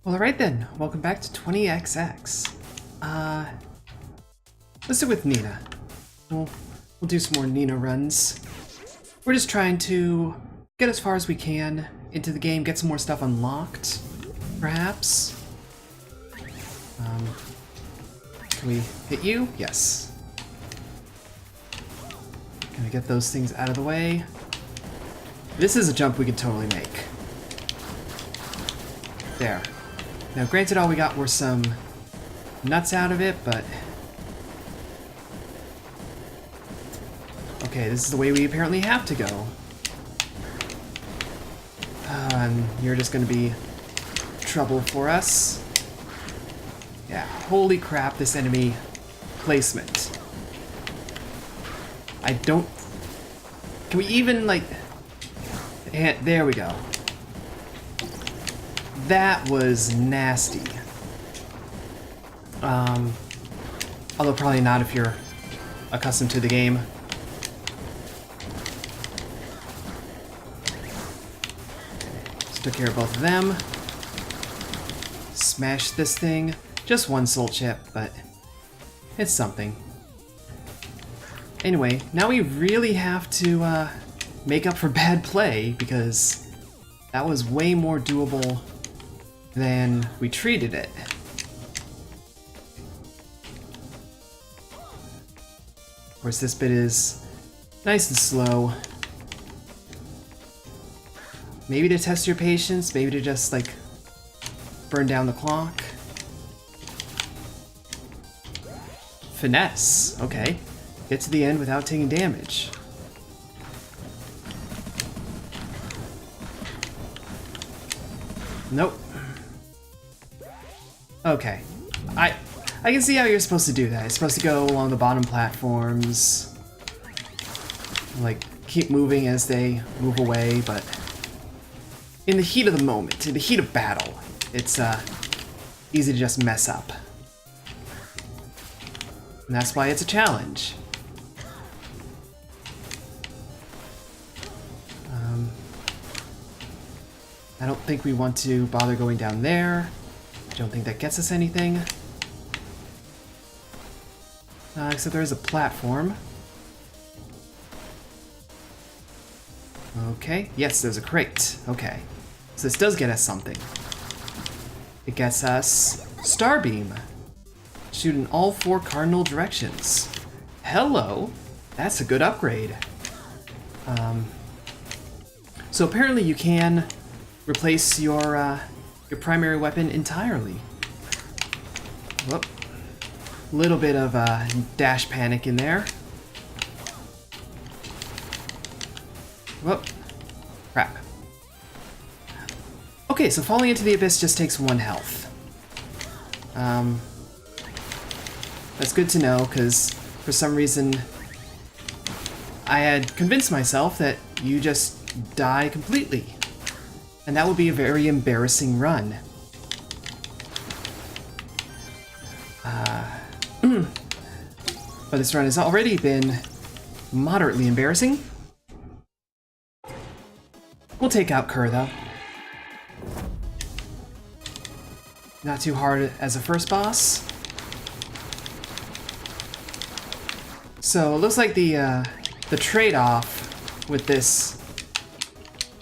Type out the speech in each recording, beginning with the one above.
Well, alright then. Welcome back to 20XX. Let's do with Nina. We'll do some more Nina runs. We're just trying to get as far as we can into the game, get some more stuff unlocked, perhaps. Can we hit you? Yes. Gonna get those things out of the way. This is a jump we could totally make. There. Now, granted, all we got were some nuts out of it, but... Okay, this is the way we apparently have to go. And you're just gonna be trouble for us. Yeah, holy crap, this enemy placement. I don't... Can we even, like... There we go. That was nasty. Although probably not if you're accustomed to the game. Just took care of both of them. Smash this thing. Just one soul chip, but it's something. Anyway, now we really have to make up for bad play, because that was way more doable than we treated it. Of course, this bit is nice and slow. Maybe to test your patience, maybe to just, like, burn down the clock. Finesse, okay. Get to the end without taking damage. Nope. Okay. I can see how you're supposed to do that. It's supposed to go along the bottom platforms. Like, keep moving as they move away, but... In the heat of the moment, in the heat of battle, it's easy to just mess up. And that's why it's a challenge. I don't think we want to bother going down there. I don't think that gets us anything. Except there is a platform. Okay, yes, there's a crate. Okay, so this does get us something. It gets us Starbeam. Shoot in all 4 cardinal directions. Hello, that's a good upgrade. So apparently you can replace your primary weapon entirely. Whoop. Little bit of dash panic in there. Whoop. Crap. Okay, so falling into the abyss just takes 1 health. That's good to know, because for some reason I had convinced myself that you just die completely. And that would be a very embarrassing run. But this run has already been moderately embarrassing. We'll take out Kerr, though. Not too hard as a first boss. So it looks like the trade-off with this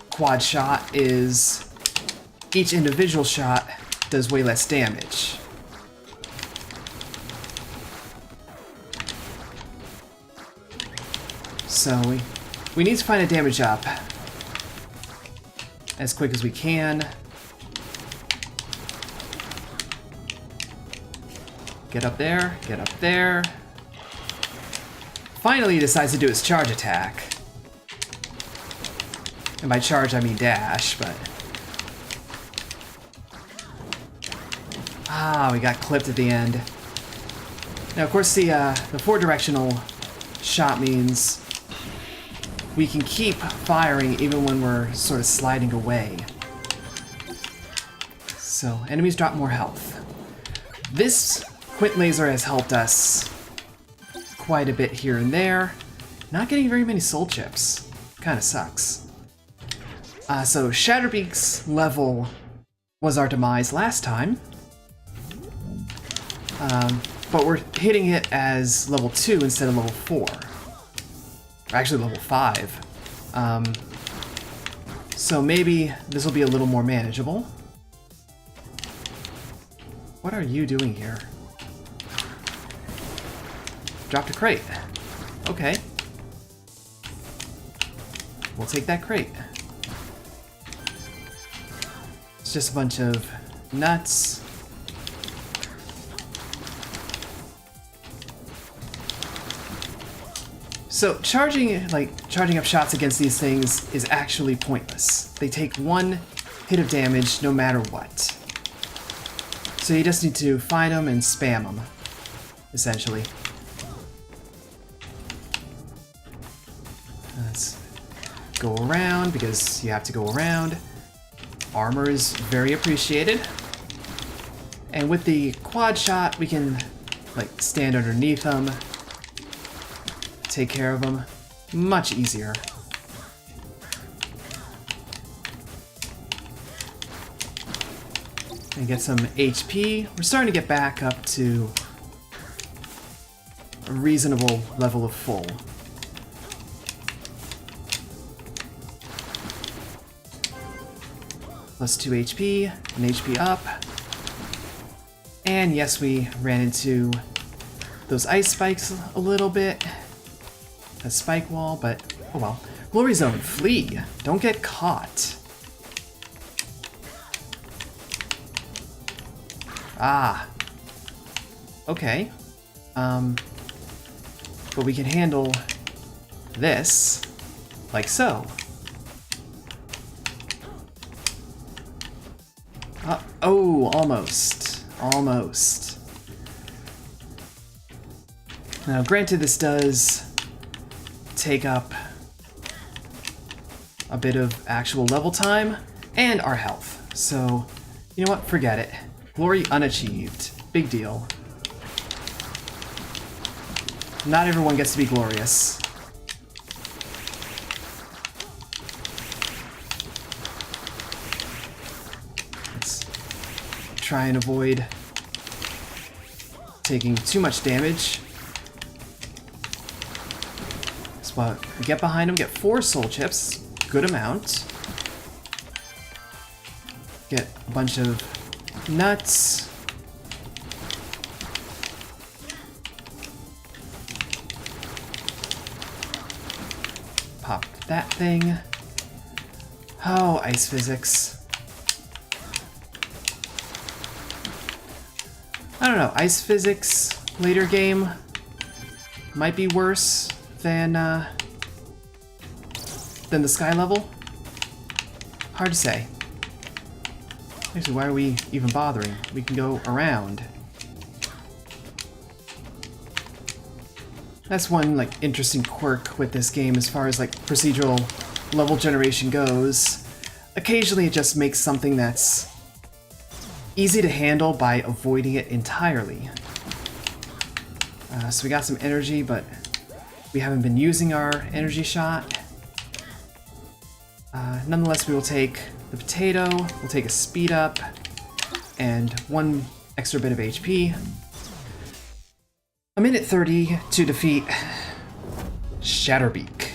quad shot is each individual shot does way less damage. So we need to find a damage up as quick as we can. Get up there, get up there. Finally he decides to do his charge attack. And by charge, I mean dash, but... we got clipped at the end. Now, of course, the 4-directional shot means we can keep firing even when we're sort of sliding away. So, enemies drop more health. This Quint Laser has helped us quite a bit here and there. Not getting very many soul chips. Kinda sucks. So Shatter Peaks level was our demise last time. But we're hitting it as level 2 instead of level 4. Or actually level 5. So maybe this will be a little more manageable. What are you doing here? Dropped a crate. Okay. We'll take that crate. It's just a bunch of nuts. So charging up shots against these things is actually pointless. They take one hit of damage no matter what. So you just need to find them and spam them, essentially. Let's go around because you have to go around. Armor is very appreciated. And with the quad shot, we can like stand underneath them, take care of them much easier. And get some HP. We're starting to get back up to a reasonable level of full. Plus 2 HP, an HP up. And yes, we ran into those ice spikes a little bit. A spike wall, but oh well. Glory Zone, flee. Don't get caught. Ah. Okay. But we can handle this like so. Oh, almost. Almost. Now, granted, this does take up a bit of actual level time and our health. So, you know what? Forget it. Glory unachieved. Big deal. Not everyone gets to be glorious. Let's try and avoid taking too much damage. But we get behind him, get 4 soul chips, good amount. Get a bunch of nuts. Pop that thing. Oh, ice physics. I don't know, ice physics later game might be worse than the sky level? Hard to say. Actually, why are we even bothering? We can go around. That's one like interesting quirk with this game as far as like procedural level generation goes. Occasionally it just makes something that's easy to handle by avoiding it entirely. So we got some energy, but we haven't been using our energy shot. Nonetheless, we will take the potato, we'll take a speed up, and 1 extra bit of HP. A minute 30 to defeat Shatter Peaks.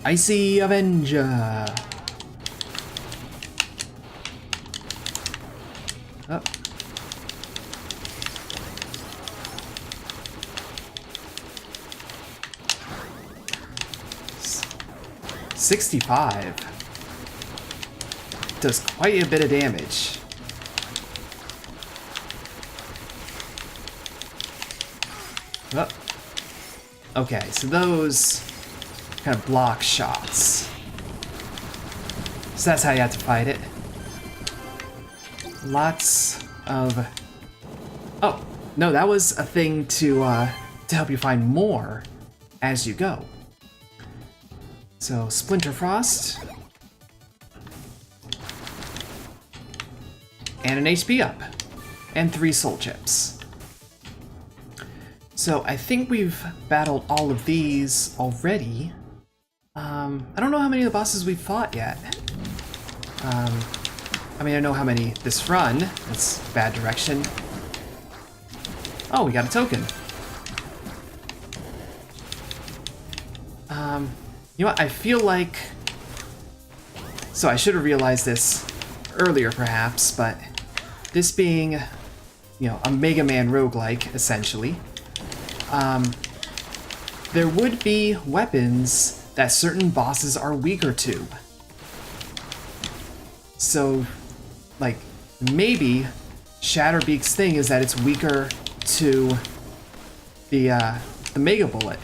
Icy Avenger. Oh. 65. Does quite a bit of damage. Oh. Okay, so those kind of block shots. So that's how you have to fight it. Lots of... Oh, no, that was a thing to help you find more as you go. So, Splinter Frost. And an HP up. And 3 soul chips. So, I think we've battled all of these already. I don't know how many of the bosses we've fought yet. I mean, I know how many this run. That's bad direction. Oh, we got a token. You know what? I feel like... So I should have realized this earlier, perhaps, but this being, you know, a Mega Man roguelike, essentially, there would be weapons that certain bosses are weaker to. So, like, maybe Shatter Peaks' thing is that it's weaker to the Mega Bullet.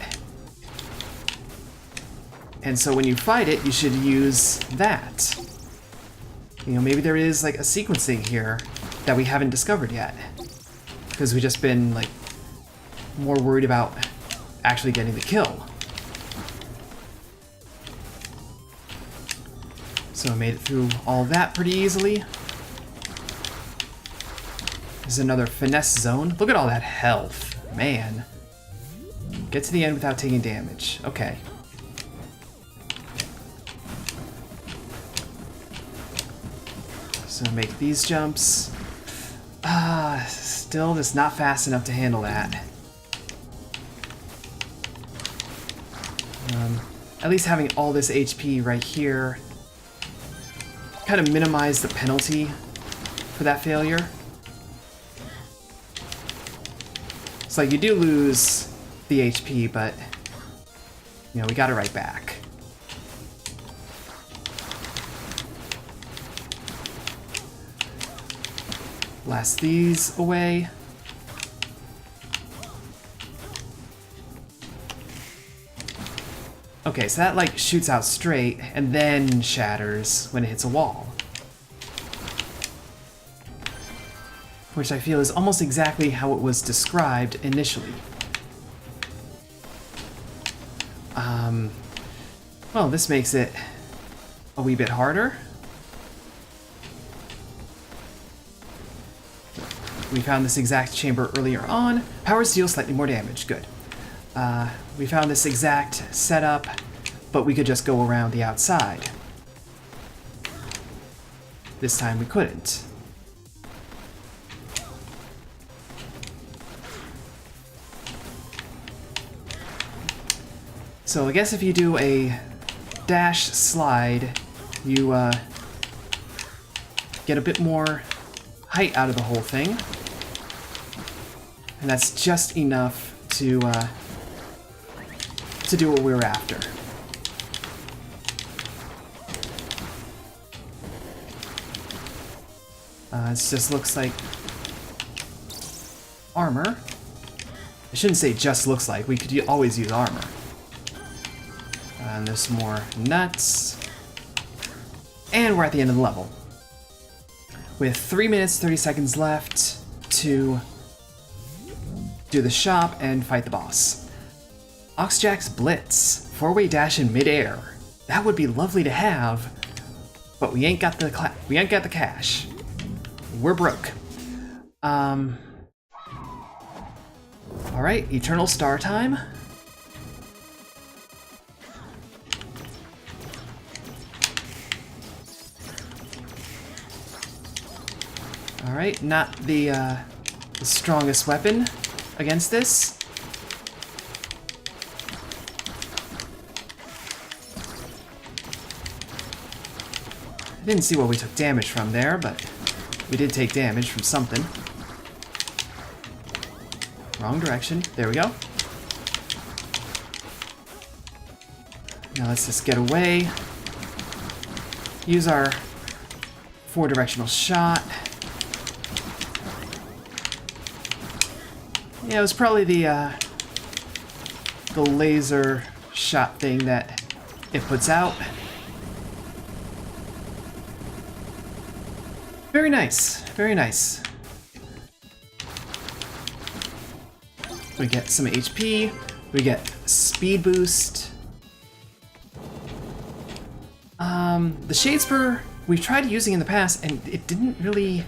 And so when you fight it, you should use that. You know, maybe there is, like, a sequencing here that we haven't discovered yet. Because we've just been, like, more worried about actually getting the kill. So I made it through all that pretty easily. There's another finesse zone. Look at all that health. Man. Get to the end without taking damage. Okay. So make these jumps. Still just not fast enough to handle that. At least having all this HP right here kind of minimize the penalty for that failure. It's like you do lose the HP, but you know, we got it right back. Blast these away. Okay, so that like shoots out straight and then shatters when it hits a wall. Which I feel is almost exactly how it was described initially. Well, this makes it a wee bit harder. We found this exact chamber earlier on. Powers deal slightly more damage. Good. We found this exact setup, but we could just go around the outside. This time we couldn't. So I guess if you do a dash slide, you get a bit more height out of the whole thing. And that's just enough to do what we were after. It just looks like armor. I shouldn't say just looks like, we could always use armor. And there's some more nuts. And we're at the end of the level. With 3 minutes, 30 seconds left to do the shop and fight the boss. Oxjack's Blitz, 4-way dash in midair. That would be lovely to have, but we ain't got the cash. We're broke. All right, Eternal Star time. All right, not the strongest weapon against this. I didn't see what we took damage from there, but we did take damage from something. Wrong direction. There we go. Now let's just get away. Use our 4-directional shot. Yeah, it was probably the laser shot thing that it puts out. Very nice, very nice. We get some HP, we get speed boost. The Shade Spur we've tried using in the past and it didn't really...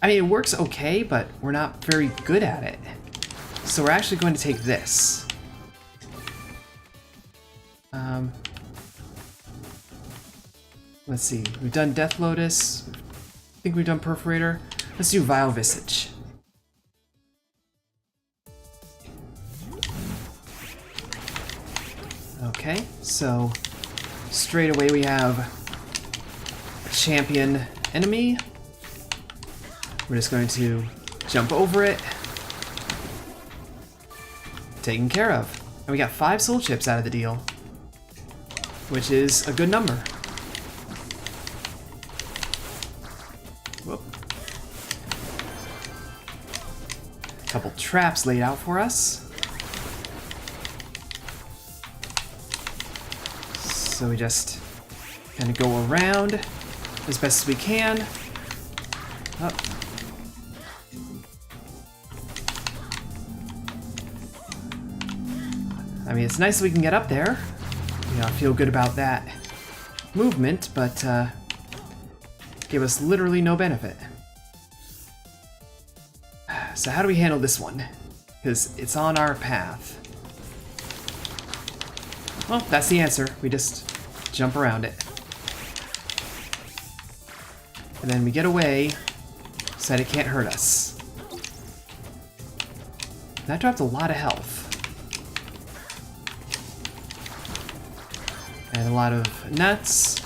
I mean, it works okay, but we're not very good at it. So we're actually going to take this. Let's see, we've done Death Lotus. I think we've done Perforator. Let's do Vile Visage. Okay, so straight away we have a champion enemy. We're just going to jump over it. Taken care of. And we got 5 soul chips out of the deal, which is a good number. Whoop. Couple traps laid out for us. So we just kind of go around as best as we can. Up. I mean, it's nice that we can get up there. You know, I feel good about that movement, but give us literally no benefit. So how do we handle this one? Because it's on our path. Well, that's the answer. We just jump around it. And then we get away so that it can't hurt us. That dropped a lot of health. And a lot of nuts.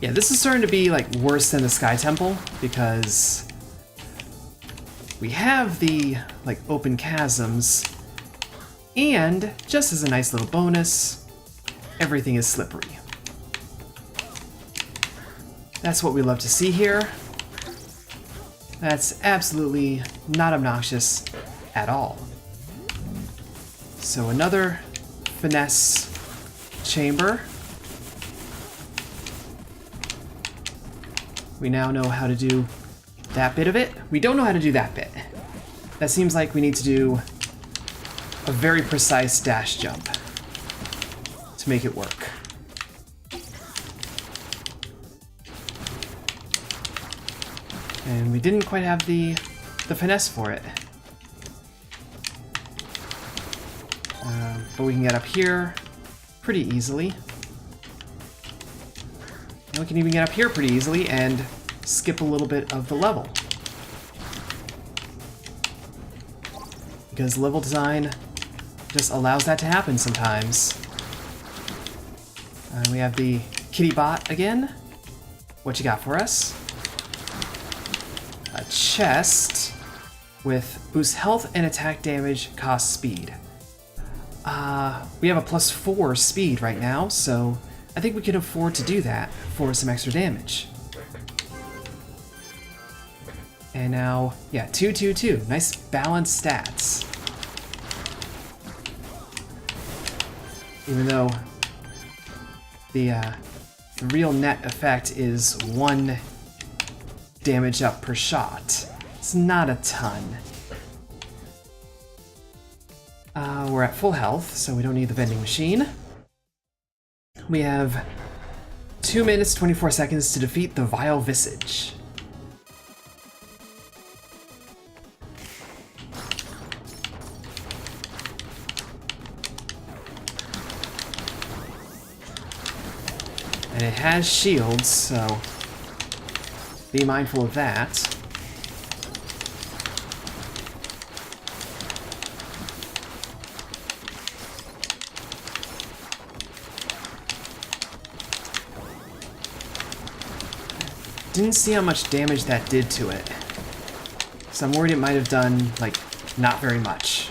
Yeah, this is starting to be like worse than the Sky Temple because we have the like open chasms, and just as a nice little bonus, everything is slippery. That's what we love to see here. That's absolutely not obnoxious at all. So another finesse chamber. We now know how to do that bit of it. We don't know how to do that bit. That seems like we need to do a very precise dash jump to make it work. And we didn't quite have the finesse for it. But we can get up here pretty easily. And we can even get up here pretty easily and skip a little bit of the level. Because level design just allows that to happen sometimes. We have the kitty bot again. What you got for us? A chest with boost health and attack damage, cost speed. We have a +4 speed right now, so I think we can afford to do that for some extra damage. And now, yeah, 2, 2, 2. Nice balanced stats. Even though the real net effect is 1 damage up per shot. It's not a ton. We're at full health, so we don't need the vending machine. We have 2 minutes, 24 seconds to defeat the Vile Visage. And it has shields, so be mindful of that. Didn't see how much damage that did to it. So I'm worried it might have done, like, not very much.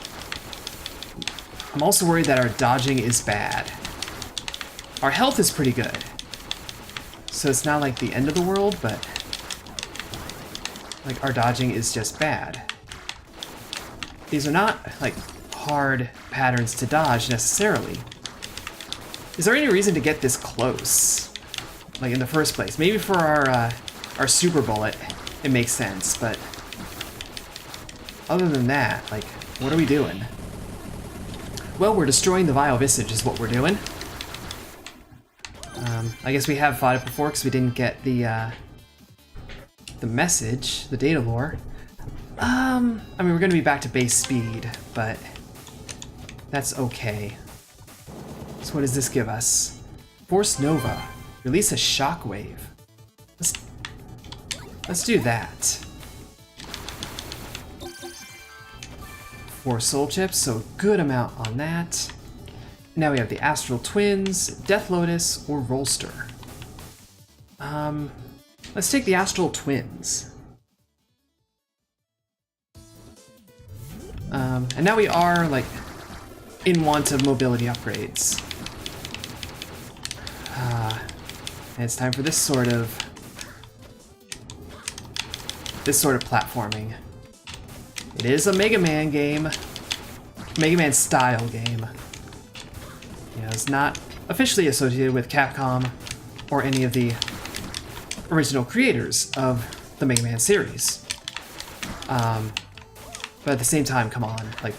I'm also worried that our dodging is bad. Our health is pretty good. So it's not like the end of the world, but like our dodging is just bad. These are not like hard patterns to dodge necessarily. Is there any reason to get this close? Like in the first place? Maybe for our super bullet, it makes sense, but other than that, like, what are we doing? Well, we're destroying the Vile Visage is what we're doing. I guess we have fought it before because we didn't get the message, the data lore. I mean, we're going to be back to base speed, but that's okay. So what does this give us? Force Nova. Release a shockwave. Let's do that. 4 soul chips, so a good amount on that. Now we have the Astral Twins, Death Lotus, or Rolster. Let's take the Astral Twins. And now we are, like, in want of mobility upgrades. And it's time for this sort of platforming. It is a Mega Man game. Mega Man style game. You know, it's not officially associated with Capcom or any of the original creators of the Mega Man series. But at the same time, come on, like,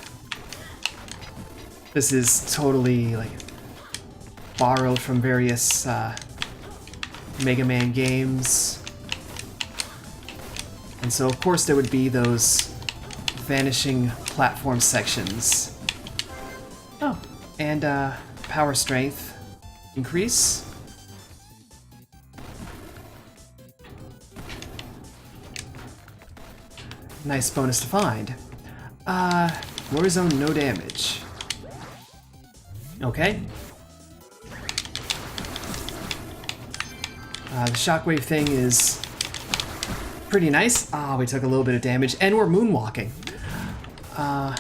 this is totally, like, borrowed from various Mega Man games. And so, of course, there would be those vanishing platform sections. Oh, and power strength increase. Nice bonus to find. Glory Zone, no damage. Okay. The shockwave thing is pretty nice. We took a little bit of damage, and we're moonwalking. I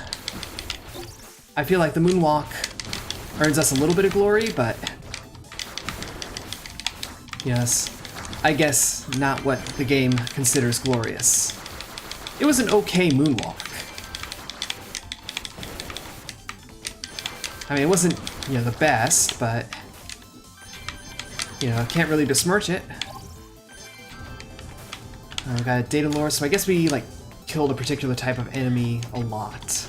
feel like the moonwalk earns us a little bit of glory, but yes, I guess not what the game considers glorious. It was an okay moonwalk. I mean, it wasn't, you know, the best, but, you know, can't really besmirch it. We got a data lore, so I guess we, like, killed a particular type of enemy a lot.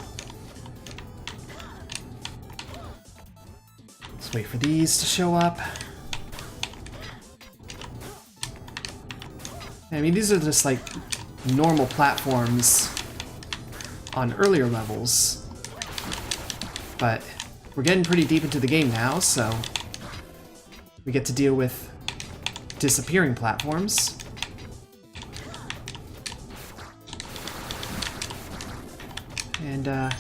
Let's wait for these to show up. I mean, these are just, like, normal platforms on earlier levels, but we're getting pretty deep into the game now, so we get to deal with disappearing platforms. And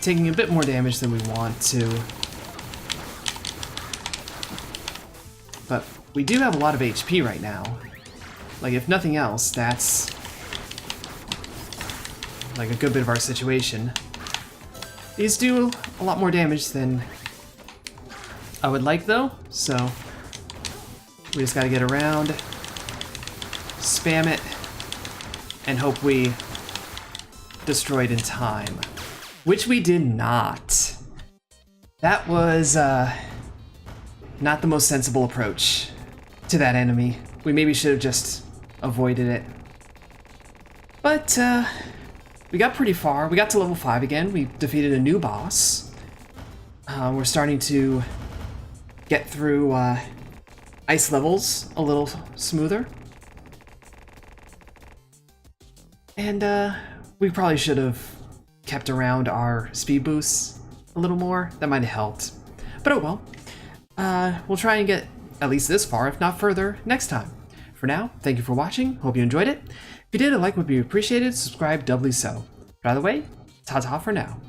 taking a bit more damage than we want to. But we do have a lot of HP right now. Like, if nothing else, that's like a good bit of our situation. These do a lot more damage than I would like, though, so we just gotta get around, spam it, and hope we destroy it in time. Which we did not. That was not the most sensible approach to that enemy. We maybe should have just avoided it. But we got pretty far. We got to level 5 again. We defeated a new boss. We're starting to get through ice levels a little smoother. And we probably should have kept around our speed boosts a little more. That might have helped. But oh well. We'll try and get at least this far, if not further, next time. For now, thank you for watching. Hope you enjoyed it. If you did, a like would be appreciated. Subscribe doubly so. But either way, ta-ta for now.